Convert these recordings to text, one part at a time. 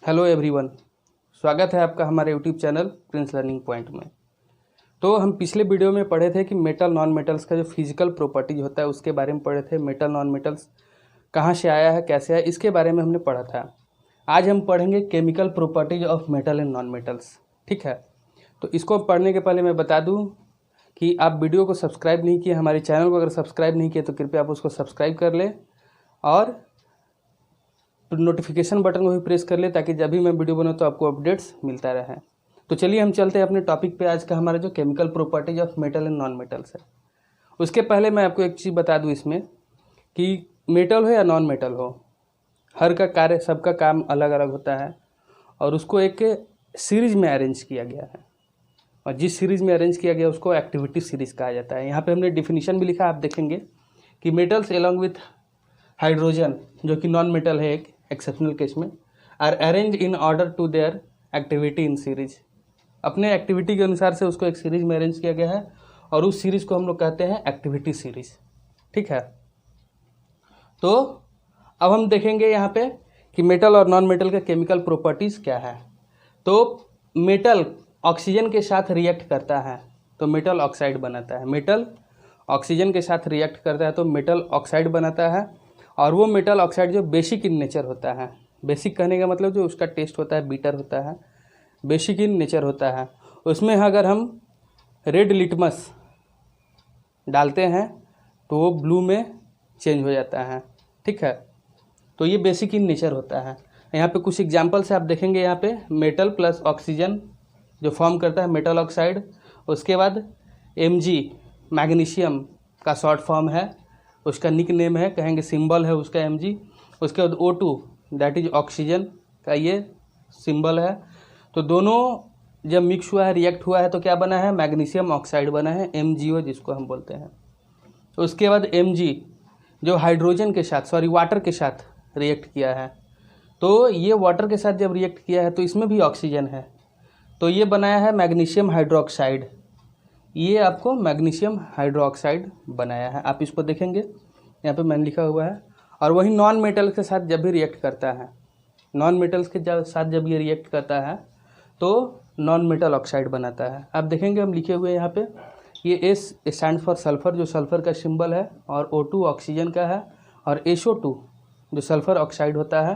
Hello everyone, स्वागत है आपका हमारे YouTube channel Prince learning point में। तो हम पिछले वीडियो में पढ़े थे कि मेटल नॉन मेटल्स का जो फिजिकल प्रॉपर्टीज होता है उसके बारे में पढ़े थे। मेटल नॉन मेटल्स कहाँ से आया है, कैसे आया, इसके बारे में हमने पढ़ा था। आज हम पढ़ेंगे chemical properties of metal and non metals. ठीक है, तो इसको पढ़ने के पहले मैं बता दूँ कि आप वीडियो को सब्सक्राइब नहीं किए, हमारे चैनल को अगर सब्सक्राइब नहीं किए तो कृपया आप उसको सब्सक्राइब कर लें और नोटिफिकेशन बटन को भी प्रेस कर ले ताकि जब भी मैं वीडियो बनाऊँ तो आपको अपडेट्स मिलता रहे। तो चलिए हम चलते हैं अपने टॉपिक पे। आज का हमारा जो chemical properties of metal and non metals है, उसके पहले मैं आपको एक चीज़ बता दूं इसमें कि मेटल हो या नॉन मेटल हो, हर का कार्य, सबका काम अलग अलग होता है और उसको एक सीरीज में अरेंज किया गया है। और जिस सीरीज में अरेंज किया गया उसको एक्टिविटी सीरीज कहा जाता है। यहाँ पर हमने डिफिनीशन भी लिखा, आप देखेंगे कि मेटल्स एलॉन्ग विथ हाइड्रोजन, जो कि नॉन मेटल है एक एक्सेप्शनल केस में, are arrange in order to their activity in series. अपने एक्टिविटी के अनुसार से उसको एक सीरीज में अरेंज किया गया है और उस सीरीज को हम लोग कहते हैं एक्टिविटी सीरीज। ठीक है, तो अब हम देखेंगे यहाँ पे कि मेटल और नॉन मेटल का केमिकल प्रॉपर्टीज क्या है। तो मेटल ऑक्सीजन के साथ रिएक्ट करता है तो मेटल ऑक्साइड बनाता है। मेटल ऑक्सीजन के साथ रिएक्ट करता है तो मेटल ऑक्साइड बनाता है। और वो मेटल ऑक्साइड जो बेसिक इन नेचर होता है, बेसिक कहने का मतलब जो उसका टेस्ट होता है बीटर होता है, बेसिक इन नेचर होता है, उसमें अगर हम रेड लिटमस डालते हैं तो वो ब्लू में चेंज हो जाता है। ठीक है, तो ये बेसिक इन नेचर होता है। यहाँ पे कुछ एग्जांपल से आप देखेंगे, यहाँ पे मेटल प्लस ऑक्सीजन जो फॉर्म करता है मेटल ऑक्साइड। उसके बाद Mg मैग्नीशियम का शॉर्ट फॉर्म है, उसका निक नेम है, कहेंगे सिंबल है उसका Mg। उसके बाद O2 दैट इज ऑक्सीजन का ये सिंबल है। तो दोनों जब मिक्स हुआ है, रिएक्ट हुआ है, तो क्या बना है, मैग्नीशियम ऑक्साइड बना है, MgO जिसको हम बोलते हैं। तो उसके बाद Mg जो हाइड्रोजन के साथ, वाटर के साथ रिएक्ट किया है, तो ये वाटर के साथ जब रिएक्ट किया है तो इसमें भी ऑक्सीजन है, तो ये बनाया है मैग्नीशियम हाइड्रोक्साइड। ये आपको मैग्नीशियम हाइड्रोक्साइड बनाया है, आप इसको देखेंगे यहाँ पे मैंने लिखा हुआ है। और वही नॉन मेटल के साथ जब भी रिएक्ट करता है, नॉन मेटल्स के साथ जब ये रिएक्ट करता है तो नॉन मेटल ऑक्साइड बनाता है। आप देखेंगे हम लिखे हुए यहाँ पे, ये S स्टैंड फॉर सल्फर, जो सल्फर का सिंबल है, और O2 ऑक्सीजन का है, और SO2 जो सल्फर ऑक्साइड होता है।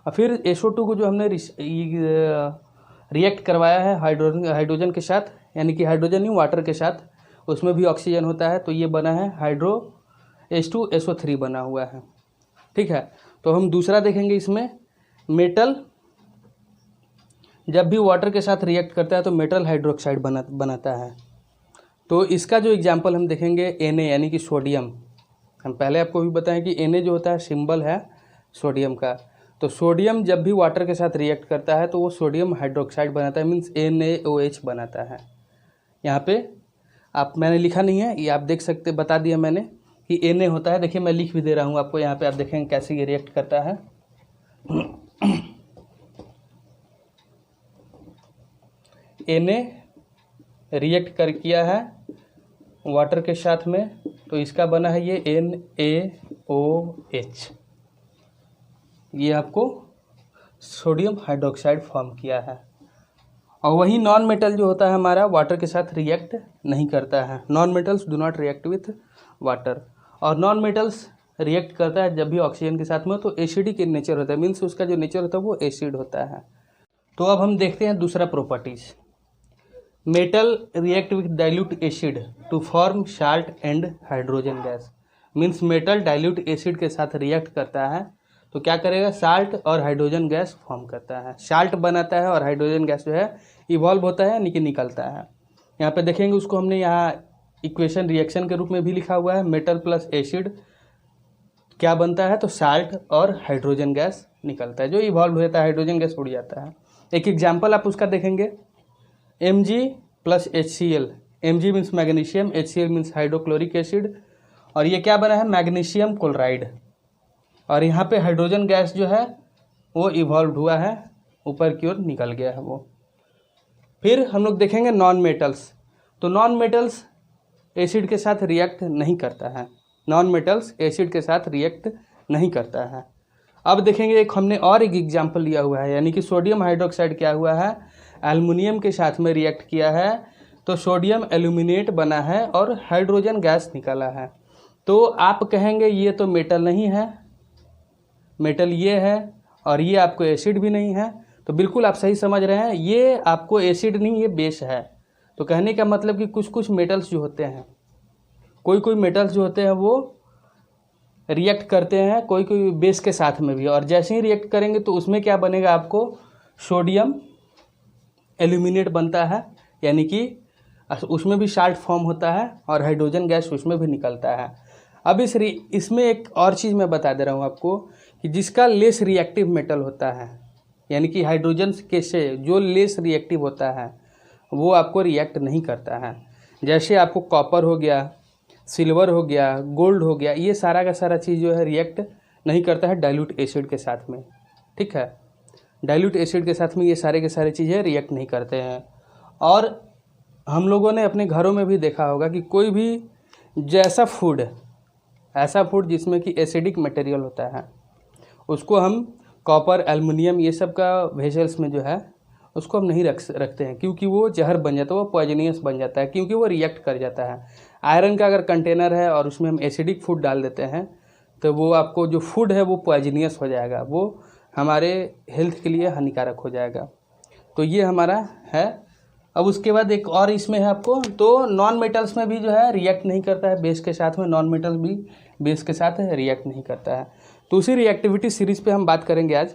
और फिर SO2 को जो हमने रिएक्ट करवाया है हाइड्रोजन के साथ, यानी कि हाइड्रोजन ही वाटर के साथ, उसमें भी ऑक्सीजन होता है, तो ये बना है हाइड्रो H2SO3 बना हुआ है। ठीक है, तो हम दूसरा देखेंगे इसमें, मेटल जब भी वाटर के साथ रिएक्ट करता है तो मेटल हाइड्रोक्साइड बनाता है। तो इसका जो एग्जांपल हम देखेंगे Na यानी कि सोडियम। हम पहले आपको भी बताएं कि Na जो होता है सिंबल है सोडियम का। तो सोडियम जब भी वाटर के साथ रिएक्ट करता है तो वो सोडियम हाइड्रोक्साइड बनाता है, मीन्स NaOH बनाता है। यहाँ पे मैंने लिखा नहीं है, ये आप देख सकते, बता दिया मैंने कि Na होता है। देखिए मैं लिख भी दे रहा हूँ आपको, यहाँ पे आप देखेंगे कैसे ये रिएक्ट करता है। Na रिएक्ट किया है वाटर के साथ में, तो इसका बना है ये NaOH। ये आपको सोडियम हाइड्रोक्साइड फॉर्म किया है। और वही नॉन मेटल जो होता है हमारा, वाटर के साथ रिएक्ट नहीं करता है। Non metals do not react with water. और नॉन मेटल्स रिएक्ट करता है जब भी ऑक्सीजन के साथ में, तो एसिडिक इन नेचर होता है, मीन्स उसका जो नेचर होता है वो एसिड होता है। तो अब हम देखते हैं दूसरा properties. Metal react with dilute acid to form salt and hydrogen gas. Means metal dilute acid के साथ रिएक्ट करता है तो क्या करेगा, साल्ट और हाइड्रोजन गैस फॉर्म करता है, साल्ट बनाता है, और हाइड्रोजन गैस जो है इवॉल्व होता है यानी कि निकलता है। यहाँ पे देखेंगे उसको हमने यहाँ इक्वेशन रिएक्शन के रूप में भी लिखा हुआ है। मेटल प्लस एसिड क्या बनता है, तो साल्ट और हाइड्रोजन गैस निकलता है, जो इवॉल्व होता है, हाइड्रोजन गैस उड़ जाता है। एक एग्जाम्पल आप उसका देखेंगे, Mg plus HCl। Mg means magnesium, HCl means hydrochloric acid, और ये क्या बना है, मैग्नीशियम क्लोराइड। और यहाँ पे हाइड्रोजन गैस जो है वो इवॉल्व हुआ है, ऊपर की ओर निकल गया है वो। फिर हम लोग देखेंगे नॉन मेटल्स। तो नॉन मेटल्स एसिड के साथ रिएक्ट नहीं करता है, नॉन मेटल्स एसिड के साथ रिएक्ट नहीं करता है। अब देखेंगे हमने और एक एग्जाम्पल लिया हुआ है, यानी कि सोडियम हाइड्रोक्साइड क्या हुआ है, एल्युमिनियम के साथ में रिएक्ट किया है तो सोडियम एल्यूमिनेट बना है और हाइड्रोजन गैस निकला है। तो आप कहेंगे ये तो मेटल नहीं है, मेटल ये है और ये आपको एसिड भी नहीं है। तो बिल्कुल आप सही समझ रहे हैं, ये आपको एसिड नहीं, ये बेस है। तो कहने का मतलब कि कुछ कुछ मेटल्स जो होते हैं, कोई मेटल्स जो होते हैं वो रिएक्ट करते हैं कोई बेस के साथ में भी, और जैसे ही रिएक्ट करेंगे तो उसमें क्या बनेगा, आपको सोडियम एल्यूमिनेट बनता है, यानी कि उसमें भी साल्ट फॉर्म होता है और हाइड्रोजन गैस उसमें भी निकलता है। अब इसमें एक और चीज़ मैं बता दे रहा हूँ आपको कि जिसका लेस रिएक्टिव मेटल होता है, यानी कि हाइड्रोजन के से जो लेस रिएक्टिव होता है वो आपको रिएक्ट नहीं करता है। जैसे आपको कॉपर हो गया, सिल्वर हो गया, गोल्ड हो गया, ये सारा का सारा चीज़ जो है रिएक्ट नहीं करता है डाइल्यूट एसिड के साथ में। ठीक है, डाइल्यूट एसिड के साथ में ये सारे के सारे चीज़ें रिएक्ट नहीं करते हैं। और हम लोगों ने अपने घरों में भी देखा होगा कि कोई भी ऐसा फूड जिसमें कि एसिडिक मटेरियल होता है, उसको हम कॉपर, एल्युमिनियम ये सब का वेसल्स में जो है उसको हम नहीं रखते हैं, क्योंकि वो जहर बन जाता है, वो पॉइजनियस बन जाता है, क्योंकि वो रिएक्ट कर जाता है। आयरन का अगर कंटेनर है और उसमें हम एसिडिक फूड डाल देते हैं तो वो आपको जो फूड है वो पॉइजनियस हो जाएगा, वो हमारे हेल्थ के लिए हानिकारक हो जाएगा। तो ये हमारा है। अब उसके बाद एक और इसमें है आपको, तो नॉन मेटल्स में भी जो है रिएक्ट नहीं करता है बेस के साथ में, नॉन मेटल्स भी बेस के साथ रिएक्ट नहीं करता है। तो उसी रिएक्टिविटी सीरीज पे हम बात करेंगे आज।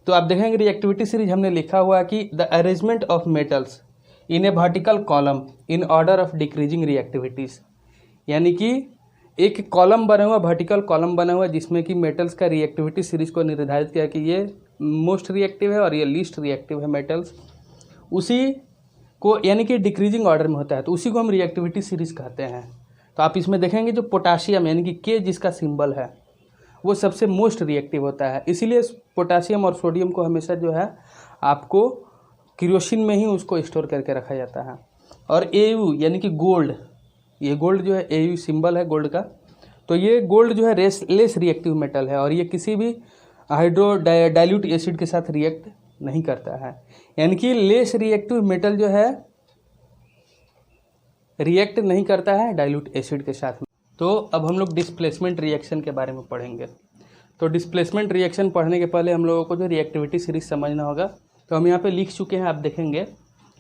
तो आप देखेंगे रिएक्टिविटी सीरीज हमने लिखा हुआ कि the arrangement of metals in a vertical column in order of decreasing reactivities, यानी कि एक कॉलम बना हुआ, वर्टिकल कॉलम बना हुआ जिसमें कि मेटल्स का रिएक्टिविटी सीरीज को निर्धारित किया कि ये मोस्ट रिएक्टिव है और ये लीस्ट रिएक्टिव है मेटल्स, उसी को यानी कि डिक्रीजिंग ऑर्डर में होता है, तो उसी को हम रिएक्टिविटी सीरीज कहते हैं। तो आप इसमें देखेंगे जो पोटाशियम यानी कि के जिसका सिंबल है वो सबसे मोस्ट रिएक्टिव होता है, इसीलिए पोटाशियम और सोडियम को हमेशा जो है आपको केरोसिन में ही उसको स्टोर करके रखा जाता है। और एयू यानी कि गोल्ड, ये गोल्ड जो है एयू सिंबल है गोल्ड का, तो ये गोल्ड जो है लेस रिएक्टिव मेटल है और ये किसी भी डाइल्यूट एसिड के साथ रिएक्ट नहीं करता है, यानी कि लेस रिएक्टिव मेटल जो है रिएक्ट नहीं करता है डाइल्यूट एसिड के साथ में। तो अब हम लोग डिस्प्लेसमेंट रिएक्शन के बारे में पढ़ेंगे। तो डिस्प्लेसमेंट रिएक्शन पढ़ने के पहले हम लोगों को जो रिएक्टिविटी सीरीज समझना होगा। तो हम यहाँ पे लिख चुके हैं, आप देखेंगे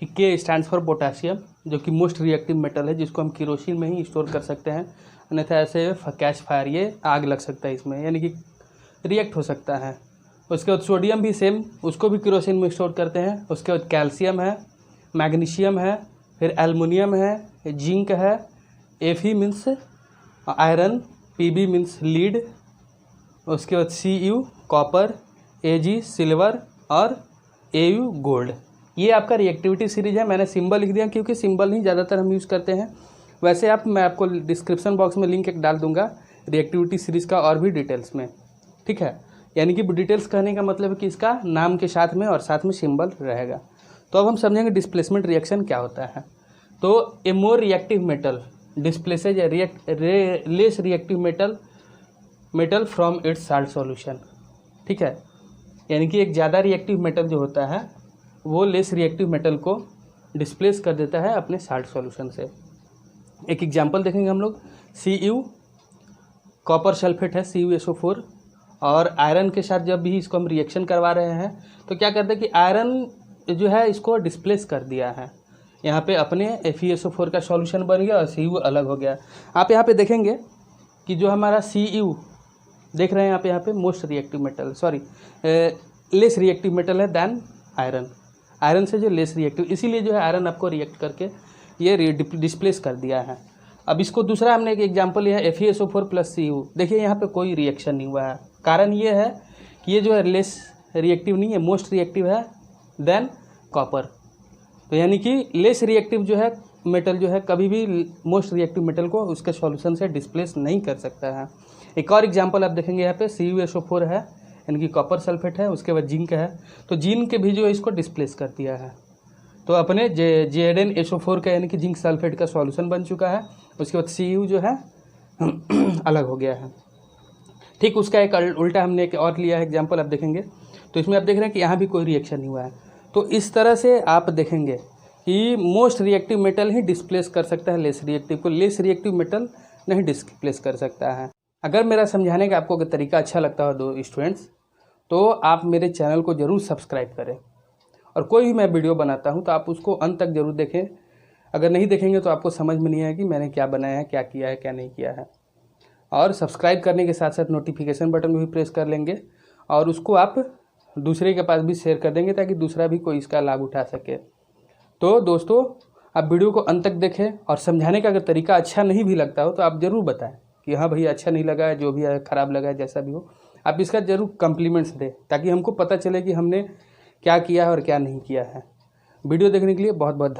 कि के स्टैंड्स फॉर पोटाशियम, जो कि मोस्ट रिएक्टिव मेटल है, जिसको हम केरोसिन में ही स्टोर कर सकते हैं, अन्यथा ऐसे कैच फायर, ये आग लग सकता है इसमें, यानी कि रिएक्ट हो सकता है। उसके बाद सोडियम भी सेम, उसको भी केरोसिन में स्टोर करते हैं। उसके बाद कैल्शियम है, मैग्नीशियम है, फिर एल्युमिनियम है, जिंक है, Fe means iron, Pb means lead, उसके बाद सीयू कॉपर, एजी सिल्वर और एयू गोल्ड। ये आपका रिएक्टिविटी सीरीज है। मैंने सिंबल लिख दिया क्योंकि सिंबल ही ज़्यादातर हम यूज़ करते हैं। वैसे मैं आपको डिस्क्रिप्शन बॉक्स में लिंक एक डाल दूंगा रिएक्टिविटी सीरीज़ का और भी डिटेल्स में, ठीक है। यानी कि डिटेल्स कहने का मतलब है कि इसका नाम के साथ में और साथ में सिंबल रहेगा। तो अब हम समझेंगे डिस्प्लेसमेंट रिएक्शन क्या होता है। तो a more reactive metal displaces less reactive metal from its salt solution, ठीक है। यानी कि एक ज़्यादा रिएक्टिव मेटल जो होता है वो लेस रिएक्टिव मेटल को डिस्प्लेस कर देता है अपने साल्ट सॉल्यूशन से। एक एग्जांपल देखेंगे हम लोग, Cu कॉपर सल्फेट है CuSO4, और आयरन के साथ जब भी इसको हम रिएक्शन करवा रहे हैं तो क्या करते हैं कि आयरन जो है इसको डिस्प्लेस कर दिया है। यहाँ पे अपने FeSO4 का सॉल्यूशन बन गया और Cu अलग हो गया। आप यहाँ पे देखेंगे कि जो हमारा Cu देख रहे हैं आप यहाँ पे most reactive metal, less reactive metal है दैन आयरन से जो लेस रिएक्टिव, इसीलिए जो है आयरन आपको रिएक्ट करके ये डिस्प्लेस कर दिया है। अब इसको दूसरा हमने एक एग्जांपल लिया है FeSO4 प्लस Cu। देखिए यहाँ पे कोई रिएक्शन नहीं हुआ है, कारण ये है कि ये जो है लेस रिएक्टिव नहीं है, मोस्ट रिएक्टिव है देन कॉपर। तो यानी कि लेस रिएक्टिव जो है मेटल जो है कभी भी मोस्ट रिएक्टिव मेटल को उसके सॉल्यूशन से डिस्प्लेस नहीं कर सकता है। एक और एग्जांपल आप देखेंगे यहाँ पे CuSO4 है, यानी कि कॉपर सल्फेट है, उसके बाद जिंक है, तो जिंक के भी जो है इसको डिस्प्लेस कर दिया है। तो अपने ZnSO4 का यानी कि जिंक सल्फेट का सॉल्यूशन बन चुका है। उसके बाद Cu जो है अलग हो गया है। ठीक उसका एक उल्टा हमने एक और लिया है एग्जाम्पल, आप देखेंगे तो इसमें आप देख रहे हैं कि यहाँ भी कोई रिएक्शन नहीं हुआ है। तो इस तरह से आप देखेंगे कि मोस्ट रिएक्टिव मेटल ही डिस्प्लेस कर सकता है लेस रिएक्टिव को, लेस रिएक्टिव मेटल नहीं डिस्प्लेस कर सकता है। अगर मेरा समझाने का आपको तरीका अच्छा लगता हो दो स्टूडेंट्स, तो आप मेरे चैनल को ज़रूर सब्सक्राइब करें, और कोई भी मैं वीडियो बनाता हूँ तो आप उसको अंत तक ज़रूर देखें। अगर नहीं देखेंगे तो आपको समझ में नहीं आएगा कि मैंने क्या बनाया है, क्या किया है, क्या नहीं किया है। और सब्सक्राइब करने के साथ साथ नोटिफिकेशन बटन को भी प्रेस कर लेंगे, और उसको आप दूसरे के पास भी शेयर कर देंगे ताकि दूसरा भी कोई इसका लाभ उठा सके। तो दोस्तों, आप वीडियो को अंत तक देखें, और समझाने का अगर तरीका अच्छा नहीं भी लगता हो तो आप ज़रूर बताएं कि हाँ भैया अच्छा नहीं लगा है, जो भी है ख़राब लगा है, जैसा भी हो आप इसका ज़रूर कम्प्लीमेंट्स दें, ताकि हमको पता चले कि हमने क्या किया है और क्या नहीं किया है। वीडियो देखने के लिए बहुत बहुत